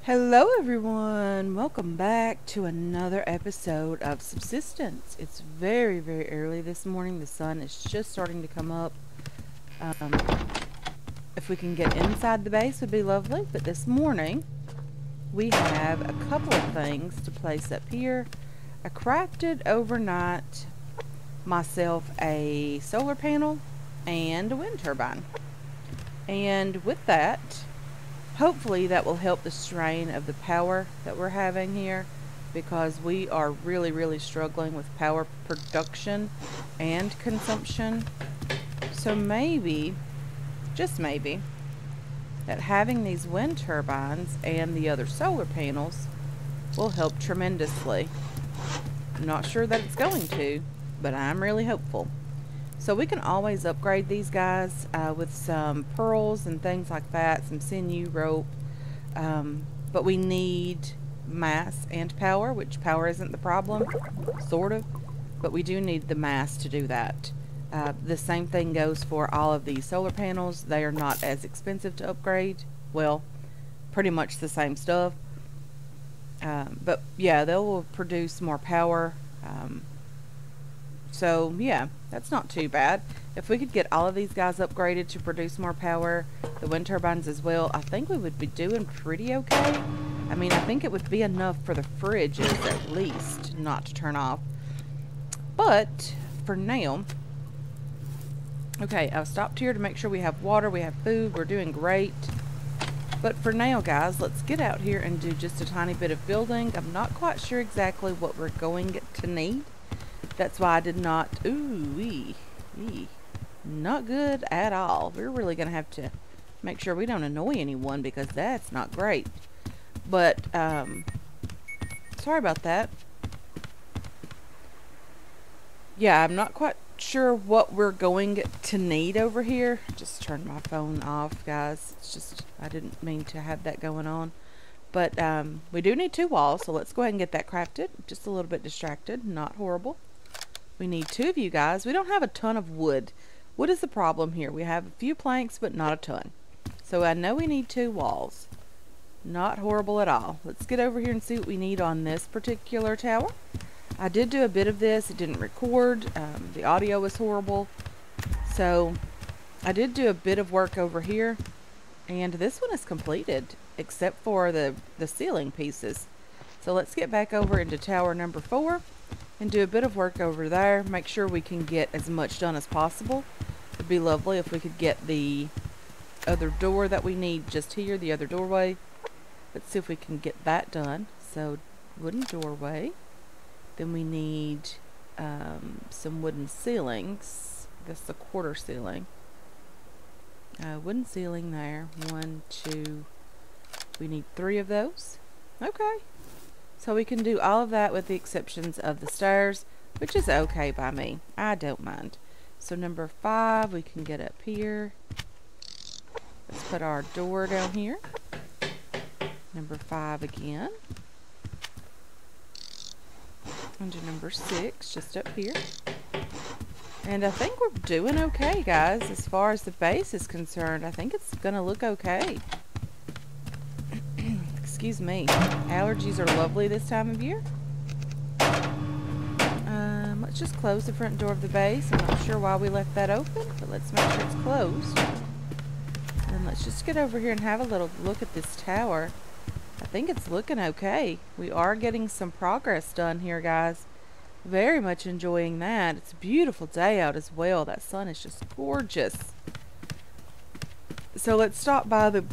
Hello everyone, welcome back to another episode of Subsistence. It's very, very early this morning. The sun is just starting to come up. Um, if we can get inside the base would be lovely, but this morning we have a couple of things to place up here. I crafted overnight myself a solar panel and a wind turbine. And with that, hopefully that will help the strain of the power that we're having here, because we are really struggling with power production and consumption. So maybe, just maybe, that having these wind turbines and the other solar panels will help tremendously. I'm not sure that it's going to, but I'm really hopeful. So we can always upgrade these guys with some pearls and things like that, some sinew, rope, but we need mass and power, which power isn't the problem, sort of, but we do need the mass to do that. The same thing goes for all of these solar panels. They are not as expensive to upgrade. Well, pretty much the same stuff, but yeah, they will produce more power. So yeah, that's not too bad. If we could get all of these guys upgraded to produce more power, the wind turbines as well, I think we would be doing pretty okay. I mean, I think it would be enough for the fridges at least not to turn off. But for now, okay, I've stopped here to make sure we have water, we have food, we're doing great. But for now, guys, let's get out here and do just a tiny bit of building. I'm not quite sure exactly what we're going to need. That's why I did not, not good at all. We're really going to have to make sure we don't annoy anyone, because that's not great. But, sorry about that. Yeah, I'm not quite sure what we're going to need over here. Just turned my phone off, guys. It's just, I didn't mean to have that going on. But, we do need 2 walls, so let's go ahead and get that crafted. Just a little bit distracted, not horrible. We need 2 of you guys. We don't have a ton of wood. What is the problem here? We have a few planks, but not a ton. So I know we need 2 walls. Not horrible at all. Let's get over here and see what we need on this particular tower. I did do a bit of this. It didn't record. The audio was horrible. So I did do a bit of work over here. And this one is completed, except for the ceiling pieces. So let's get back over into tower number 4. And do a bit of work over there. Make sure we can get as much done as possible. It'd be lovely if we could get the other door that we need just here, the other doorway. Let's see if we can get that done. So, wooden doorway. Then we need some wooden ceilings. That's the quarter ceiling. Wooden ceiling there. 1, 2. We need 3 of those. Okay. So we can do all of that with the exceptions of the stairs, which is okay by me. I don't mind. So number 5, we can get up here. Let's put our door down here. Number 5 again. And number 6, just up here. And I think we're doing okay, guys. As far as the base is concerned, I think it's going to look okay. Excuse me. Allergies are lovely this time of year. Let's just close the front door of the base. I'm not sure why we left that open, but let's make sure it's closed. And let's just get over here and have a little look at this tower. I think it's looking okay. We are getting some progress done here, guys. Very much enjoying that. It's a beautiful day out as well. That sun is just gorgeous. So let's stop by the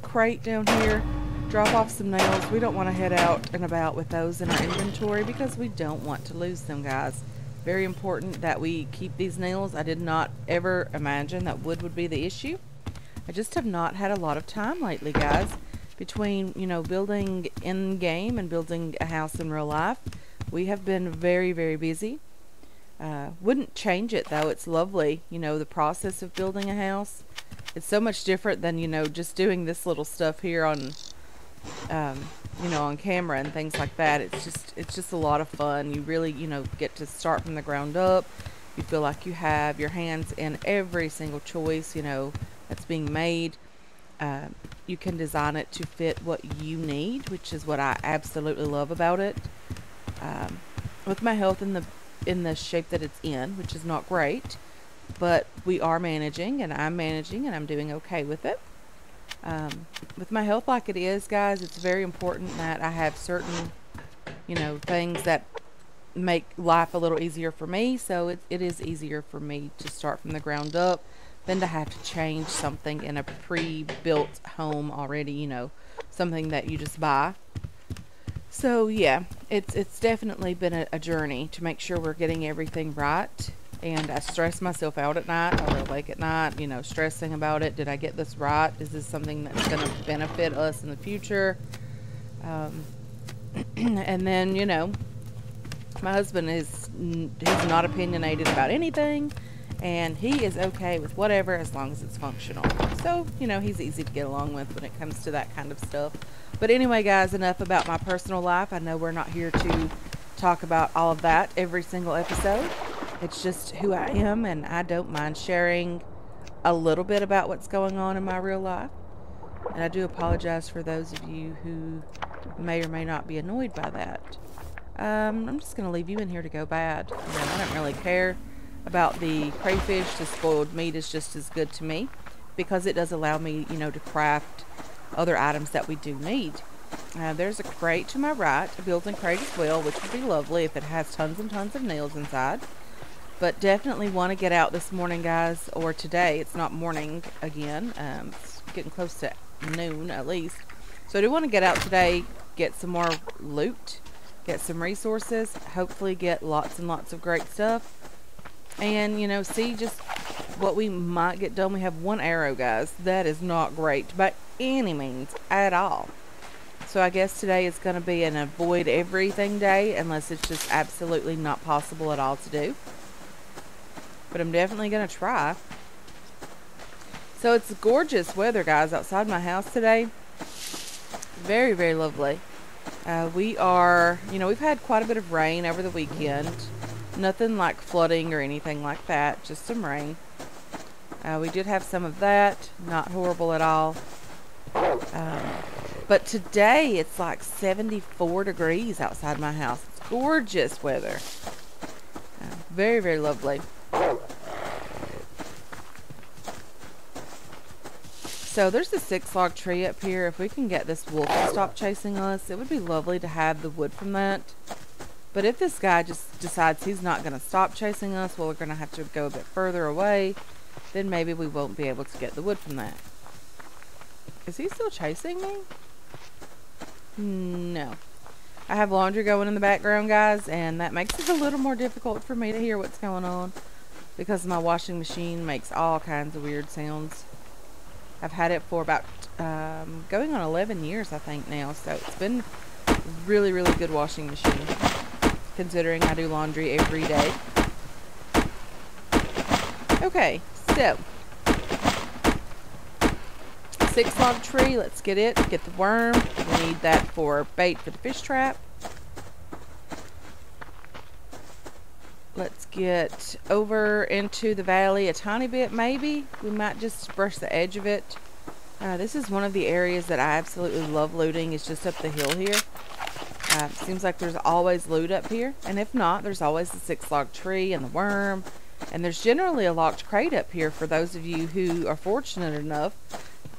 crate down here. Drop off some nails. We don't want to head out and about with those in our inventory because we don't want to lose them, guys. Very important that we keep these nails. I did not ever imagine that wood would be the issue. I just have not had a lot of time lately, guys. Between, you know, building in-game and building a house in real life, we have been very busy. Wouldn't change it, though. It's lovely, you know, the process of building a house. It's so much different than, you know, just doing this little stuff here on you know, on camera and things like that. It's just a lot of fun. You really, you know, get to start from the ground up. You feel like you have your hands in every single choice, you know, that's being made. Uh, you can design it to fit what you need, which is what I absolutely love about it. Um, with my health in the shape that it's in, which is not great, but we are managing, and I'm managing, and I'm doing okay with it. With my health like it is, guys, it's very important that I have certain, things that make life a little easier for me. So it is easier for me to start from the ground up than to have to change something in a pre-built home already, something that you just buy. So yeah, it's definitely been a journey to make sure we're getting everything right. And I stress myself out at night. I lay awake at night, stressing about it. Did I get this right? Is this something that's going to benefit us in the future? Um, and then, my husband he's not opinionated about anything, and he is okay with whatever as long as it's functional. So, he's easy to get along with when it comes to that kind of stuff. But anyway, guys, enough about my personal life. I know we're not here to talk about all of that every single episode. It's just who I am, and I don't mind sharing a little bit about what's going on in my real life. And I do apologize for those of you who may or may not be annoyed by that. I'm just going to leave you in here to go bad. I don't really care about the crayfish. The spoiled meat is just as good to me because it does allow me, to craft other items that we do need. There's a crate to my right, a built-in crate as well, which would be lovely if it has tons and tons of nails inside. But definitely want to get out this morning, guys, or today. It's not morning again. It's getting close to noon at least. So I do want to get out today, get some more loot, get some resources, hopefully get lots and lots of great stuff. And, see just what we might get done. We have one arrow, guys. That is not great by any means at all. So I guess today is going to be an avoid everything day unless it's just absolutely not possible at all to do. But I'm definitely going to try. So it's gorgeous weather, guys, outside my house today. Very, very lovely. We've had quite a bit of rain over the weekend. Nothing like flooding or anything like that, just some rain. We did have some of that, not horrible at all. But today it's like 74 degrees outside my house. It's gorgeous weather. Very, very lovely. So there's a 6-log tree up here. If we can get this wolf to stop chasing us, it would be lovely to have the wood from that. But if this guy just decides he's not going to stop chasing us, well, we're going to have to go a bit further away, then maybe we won't be able to get the wood from that. Is he still chasing me? No. I have laundry going in the background, guys, and that makes it a little more difficult for me to hear what's going on because my washing machine makes all kinds of weird sounds. I've had it for about going on 11 years, I think, now, so it's been a really, really good washing machine considering I do laundry every day. Okay, so 6-log tree, let's get it, get the worm. We need that for bait for the fish trap. Let's get over into the valley a tiny bit, maybe. We might just brush the edge of it. This is one of the areas that I absolutely love looting. It's just up the hill here. Seems like there's always loot up here. And if not, there's always the 6-log tree and the worm. And there's generally a locked crate up here for those of you who are fortunate enough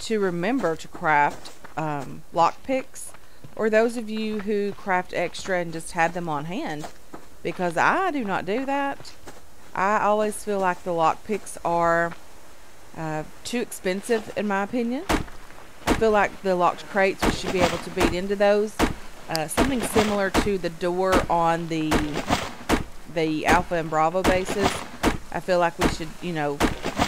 to remember to craft lock picks, or those of you who craft extra and just have them on hand, because I do not do that. I always feel like the lock picks are too expensive in my opinion. I feel like the locked crates, we should be able to beat into those. Something similar to the door on the Alpha and Bravo bases. I feel like we should,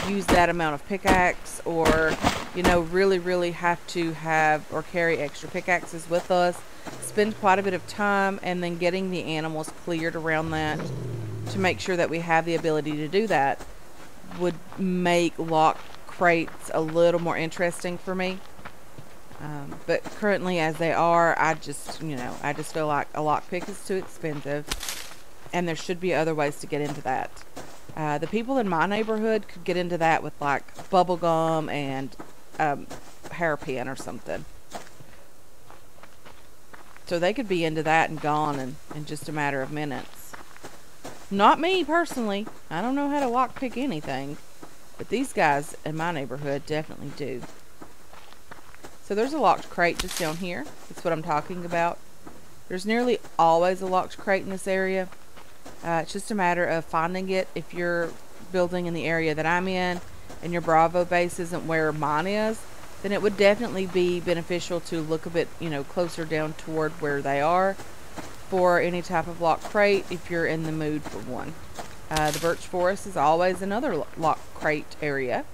use that amount of pickaxe, or, really, really have to have or carry extra pickaxes with us. Spend quite a bit of time and then getting the animals cleared around that to make sure that we have the ability to do that would make lock crates a little more interesting for me. But currently, as they are, I just feel like a lockpick is too expensive, and there should be other ways to get into that. The people in my neighborhood could get into that with like bubble gum and hairpin or something. So they could be into that and gone in just a matter of minutes. Not me personally. I don't know how to lockpick anything. But these guys in my neighborhood definitely do. So there's a locked crate just down here. That's what I'm talking about. There's nearly always a locked crate in this area. It's just a matter of finding it. If you're building in the area that I'm in and your Bravo base isn't where mine is, then it would definitely be beneficial to look a bit, closer down toward where they are for any type of locked crate if you're in the mood for one. The birch forest is always another locked crate area.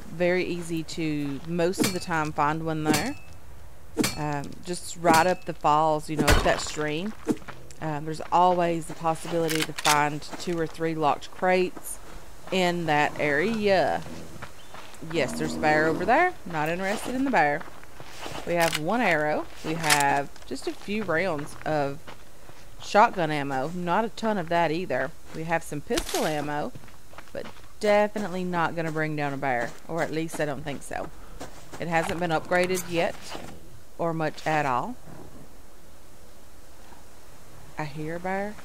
Very easy to, most of the time, find one there. Just right up the falls, up that stream. There's always the possibility to find 2 or 3 locked crates in that area. Yes, there's a bear over there. Not interested in the bear. We have 1 arrow. We have just a few rounds of shotgun ammo. Not a ton of that either. We have some pistol ammo, but definitely not going to bring down a bear. Or at least I don't think so. It hasn't been upgraded yet, or much at all. I hear a bear.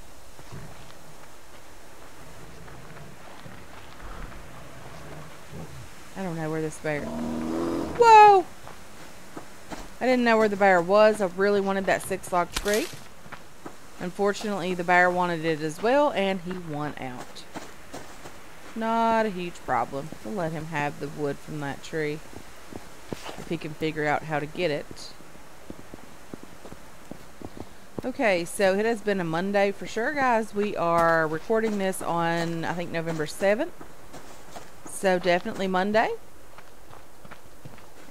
I don't know where this bear... Whoa! I didn't know where the bear was. I really wanted that 6 locked crate. Unfortunately, the bear wanted it as well, and he won out. Not a huge problem. We'll let him have the wood from that tree if he can figure out how to get it. Okay, so it has been a Monday for sure, guys. We are recording this on, I think, November 7th. So definitely Monday.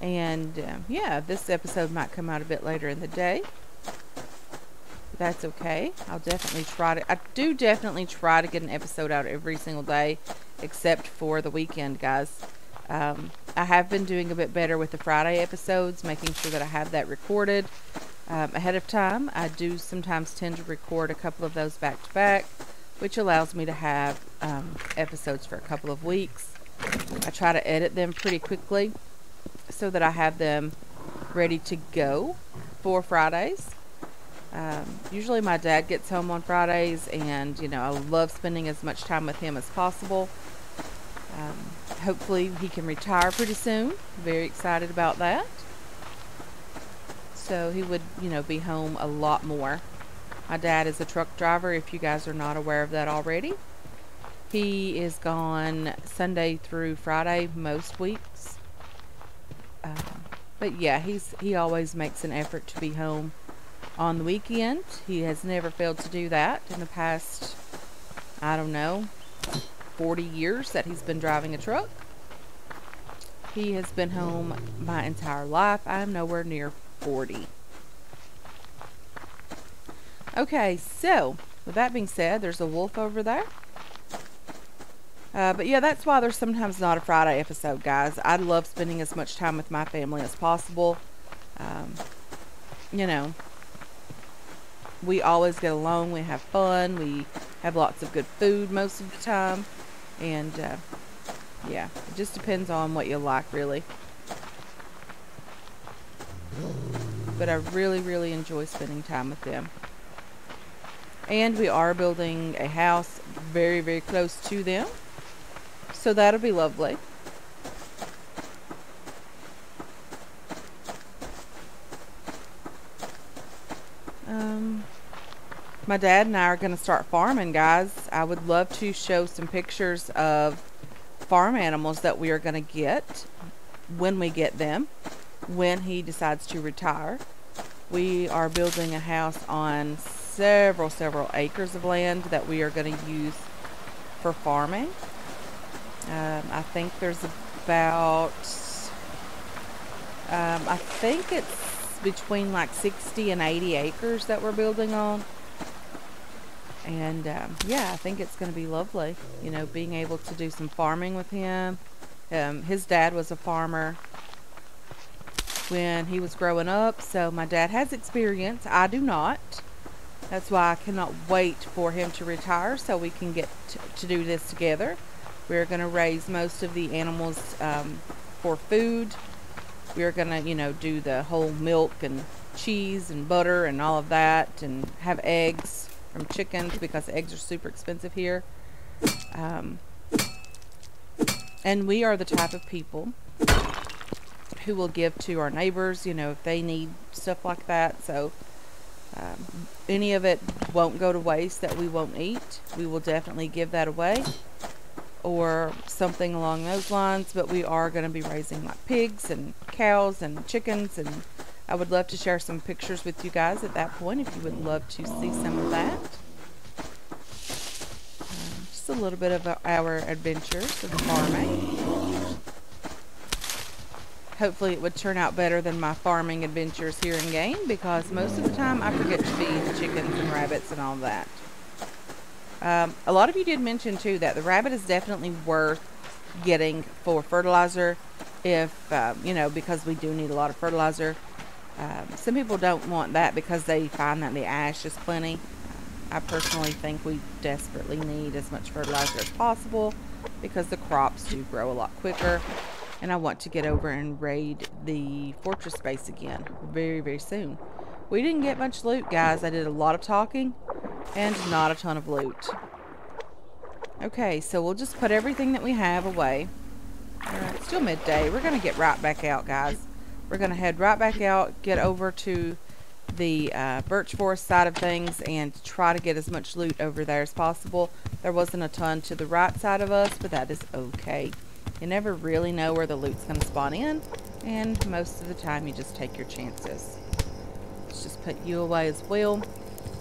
And yeah, this episode might come out a bit later in the day. That's okay. I'll definitely try to... I do definitely try to get an episode out every single day, except for the weekend, guys. I have been doing a bit better with the Friday episodes, making sure that I have that recorded ahead of time. I do sometimes tend to record a couple of those back to back, which allows me to have episodes for a couple of weeks. I try to edit them pretty quickly so that I have them ready to go for Fridays. Usually my dad gets home on Fridays, and I love spending as much time with him as possible. Hopefully he can retire pretty soon. Very excited about that. So he would, be home a lot more. My dad is a truck driver, if you guys are not aware of that already. He is gone Sunday through Friday most weeks. But yeah, he always makes an effort to be home on the weekend. He has never failed to do that in the past, I don't know, 40 years that he's been driving a truck. He has been home my entire life. I am nowhere near 40. Okay, so with that being said, there's a wolf over there. But yeah, that's why there's sometimes not a Friday episode, guys. I love spending as much time with my family as possible. We always get along. We have fun. We have lots of good food most of the time. And yeah, it just depends on what you like, really. But I really, really enjoy spending time with them. And we are building a house very, very close to them. So that'll be lovely. My dad and I are going to start farming, guys. I would love to show some pictures of farm animals that we are going to get when we get them, when he decides to retire. We are building a house on several acres of land that we are going to use for farming. I think there's about, I think it's between like 60 and 80 acres that we're building on. And yeah, I think it's going to be lovely, being able to do some farming with him. His dad was a farmer when he was growing up, so my dad has experience. I do not. That's why I cannot wait for him to retire so we can get to do this together. We're going to raise most of the animals for food we are gonna, do the whole milk and cheese and butter and all of that, and have eggs from chickens because eggs are super expensive here. Um, and we are the type of people who will give to our neighbors, if they need stuff like that. So any of it won't go to waste that we won't eat. We will definitely give that away or something along those lines. But we are going to be raising like pigs and cows and chickens, and I would love to share some pictures with you guys at that point if you would love to see some of that. Just a little bit of our adventures of farming. Hopefully it would turn out better than my farming adventures here in game, because most of the time I forget to feed the chickens and rabbits and all that. A lot of you did mention too that the rabbit is definitely worth getting for fertilizer if, because we do need a lot of fertilizer. Some people don't want that because they find that the ash is plenty. I personally think we desperately need as much fertilizer as possible because the crops do grow a lot quicker. And I want to get over and raid the fortress base again very, very soon. We didn't get much loot, guys. I did a lot of talking and not a ton of loot. Okay, so we'll just put everything that we have away. It's still midday. We're going to get right back out, guys. We're going to head right back out, get over to the birch forest side of things, and try to get as much loot over there as possible. There wasn't a ton to the right side of us, but that is okay. You never really know where the loot's going to spawn in, and most of the time you just take your chances. Let's just put you away as well.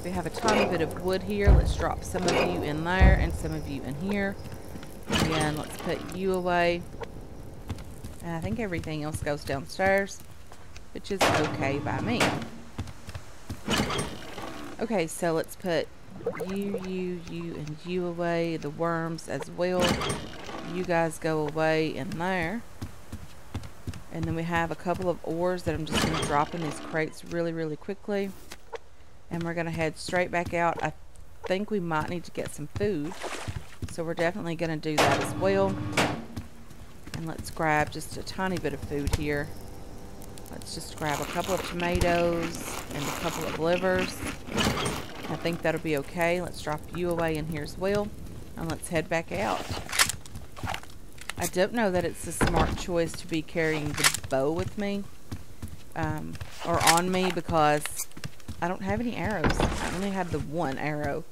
We have a tiny bit of wood here. Let's drop some of you in there and some of you in here. Again, let's put you away. And I think everything else goes downstairs, which is okay by me. Okay, so let's put you, and you away. The worms as well. You guys go away in there. And then we have a couple of ores that I'm just going to drop in these crates really, really quickly. And we're going to head straight back out. I think we might need to get some food, so we're definitely going to do that as well. And let's grab just a tiny bit of food here. Let's just grab a couple of tomatoes and a couple of livers. I think that'll be okay. Let's drop you away in here as well. And let's head back out. I don't know that it's a smart choice to be carrying the bow with me, or on me, because I don't have any arrows. I only have the one arrow.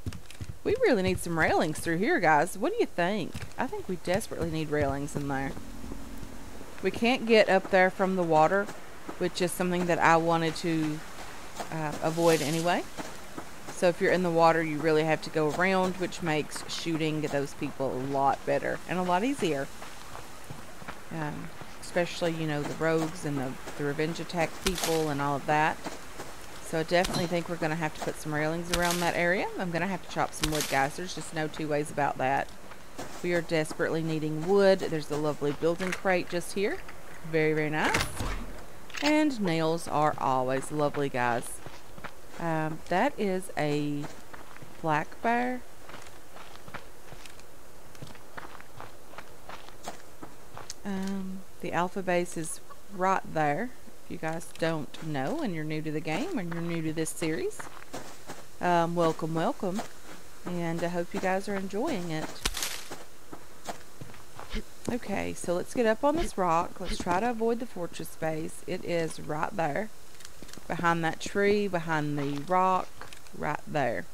We really need some railings through here, guys. What do you think? I think we desperately need railings in there. We can't get up there from the water, which is something that I wanted to avoid anyway. So if you're in the water, you really have to go around, which makes shooting those people a lot better and a lot easier. Especially, the rogues and the revenge attack people and all of that. So I definitely think we're going to have to put some railings around that area. I'm going to have to chop some wood, guys. There's just no two ways about that. We are desperately needing wood. There's a lovely building crate just here. Very, very nice. And nails are always lovely, guys. That is a black bear. The alpha base is right there. If you guys don't know and you're new to the game and you're new to this series, welcome, welcome. And I hope you guys are enjoying it. Okay, so let's get up on this rock. Let's try to avoid the fortress base. It is right there. Behind that tree, behind the rock, right there.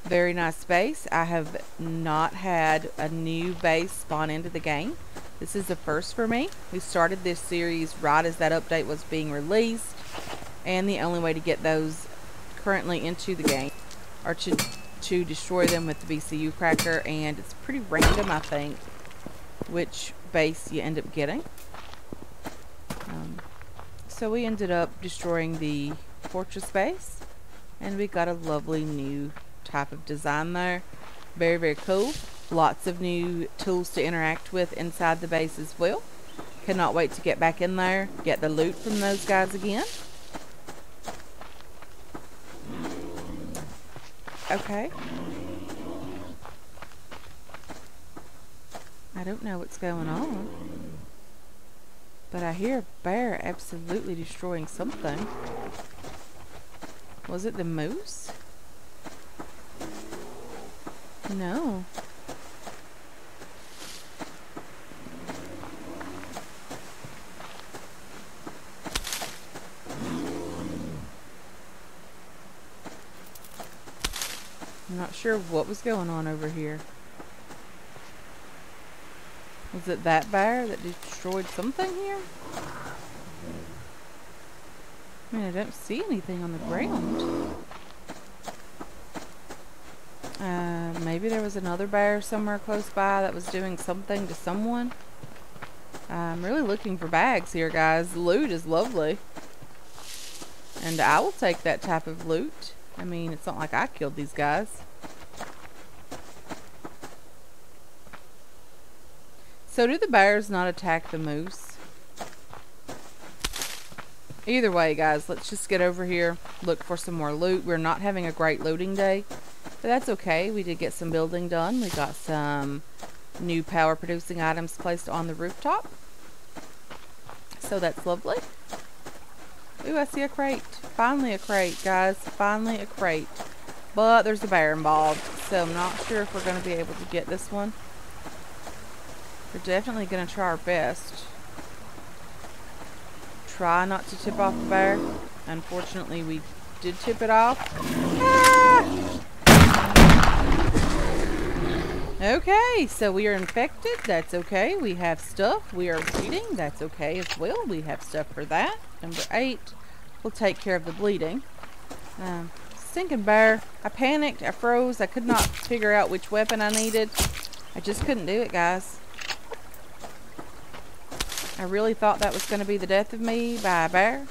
Very nice base. I have not had a new base spawn into the game. This is the first for me. We started this series right as that update was being released, and the only way to get those currently into the game are to destroy them with the BCU cracker, and it's pretty random, I think, which base you end up getting. So we ended up destroying the fortress base, and we got a lovely new type of design there. Very, very cool. Lots of new tools to interact with inside the base as well. Cannot wait to get back in there, get the loot from those guys again. Okay. I don't know what's going on. But I hear a bear absolutely destroying something. Was it the moose? No. I'm not sure what was going on over here. Was it that bear that destroyed something here? I mean, I don't see anything on the ground. Maybe there was another bear somewhere close by that was doing something to someone. I'm really looking for bags here, guys. The loot is lovely. And I will take that type of loot. I mean, it's not like I killed these guys. So do the bears not attack the moose? Either way, guys, let's just get over here, look for some more loot. We're not having a great looting day, but that's okay. We did get some building done. We got some new power producing items placed on the rooftop. So that's lovely. Ooh, I see a crate. Finally a crate, guys. Finally a crate. But there's a bear involved, so I'm not sure if we're going to be able to get this one. We're definitely going to try our best. Try not to tip off the bear. Unfortunately, we did tip it off. Ah! Okay, so we are infected. That's okay. We have stuff. We are bleeding. That's okay as well. We have stuff for that. Number 8. We'll take care of the bleeding. Stinking bear. I panicked. I froze. I could not figure out which weapon I needed. I just couldn't do it, guys. I really thought that was going to be the death of me by a bear.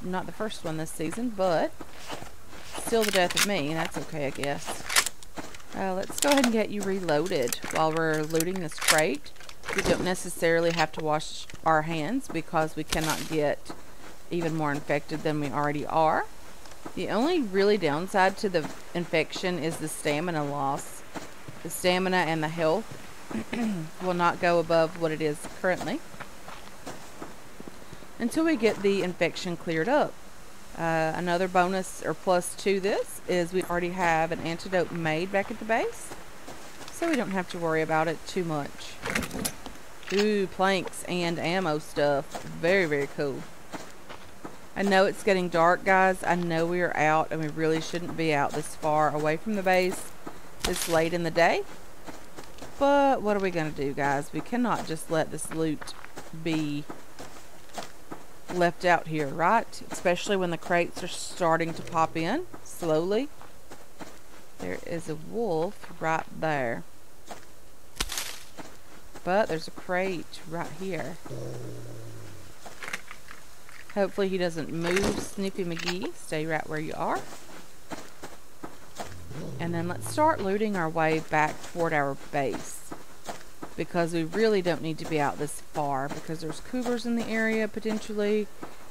Not the first one this season, but still the death of me. That's okay, I guess. Let's go ahead and get you reloaded while we're looting this crate. We don't necessarily have to wash our hands because we cannot get even more infected than we already are. The only really downside to the infection is the stamina loss. The stamina and the health will not go above what it is currently until we get the infection cleared up. Another bonus or plus to this is we already have an antidote made back at the base, so we don't have to worry about it too much. Ooh, planks and ammo stuff. Very, very cool. I know it's getting dark, guys. I know we are out and we really shouldn't be out this far away from the base this late in the day. But what are we going to do, guys? We cannot just let this loot be left out here, right? Especially when the crates are starting to pop in slowly. There is a wolf right there. But there's a crate right here. Hopefully he doesn't move. Snoopy McGee, stay right where you are. And then let's start looting our way back toward our base, because we really don't need to be out this far, because there's cougars in the area potentially,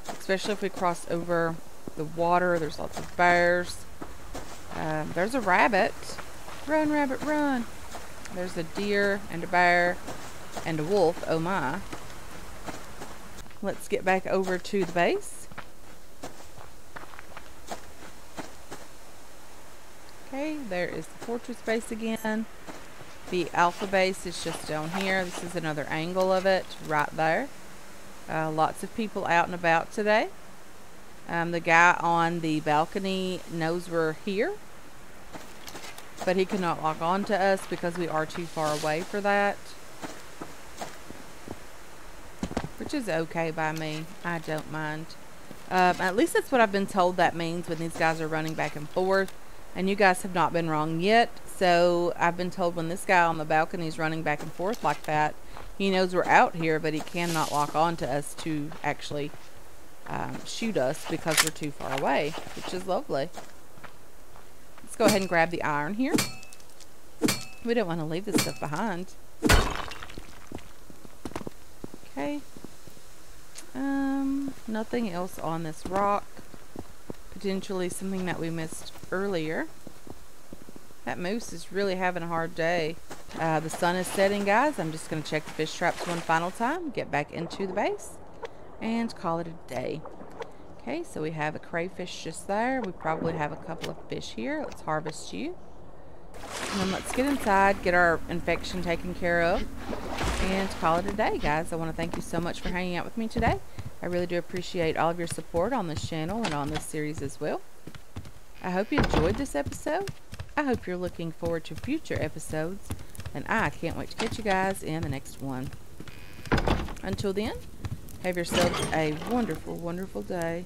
especially if we cross over the water. There's lots of bears. There's a rabbit. Run, rabbit, run. There's a deer and a bear and a wolf. Oh my. Let's get back over to the base. Okay, there is the fortress base again. The alpha base is just down here. This is another angle of it right there. Lots of people out and about today. The guy on the balcony knows we're here, but he cannot log on to us because we are too far away for that, which is okay by me. I don't mind. At least that's what I've been told that means when these guys are running back and forth, and you guys have not been wrong yet. So I've been told when this guy on the balcony is running back and forth like that, he knows we're out here, but he cannot lock on to us to actually shoot us because we're too far away, which is lovely. Let's go ahead and grab the iron here. We don't want to leave this stuff behind. Okay. Nothing else on this rock. Potentially something that we missed earlier. That moose is really having a hard day. The sun is setting, guys. I'm just going to check the fish traps one final time, get back into the base, and call it a day. Okay, so we have a crayfish just there. We probably have a couple of fish here. Let's harvest you. And then let's get inside, get our infection taken care of, and call it a day, guys. I want to thank you so much for hanging out with me today. I really do appreciate all of your support on this channel and on this series as well. I hope you enjoyed this episode. I hope you're looking forward to future episodes, and I can't wait to catch you guys in the next one. Until then, have yourselves a wonderful, wonderful day.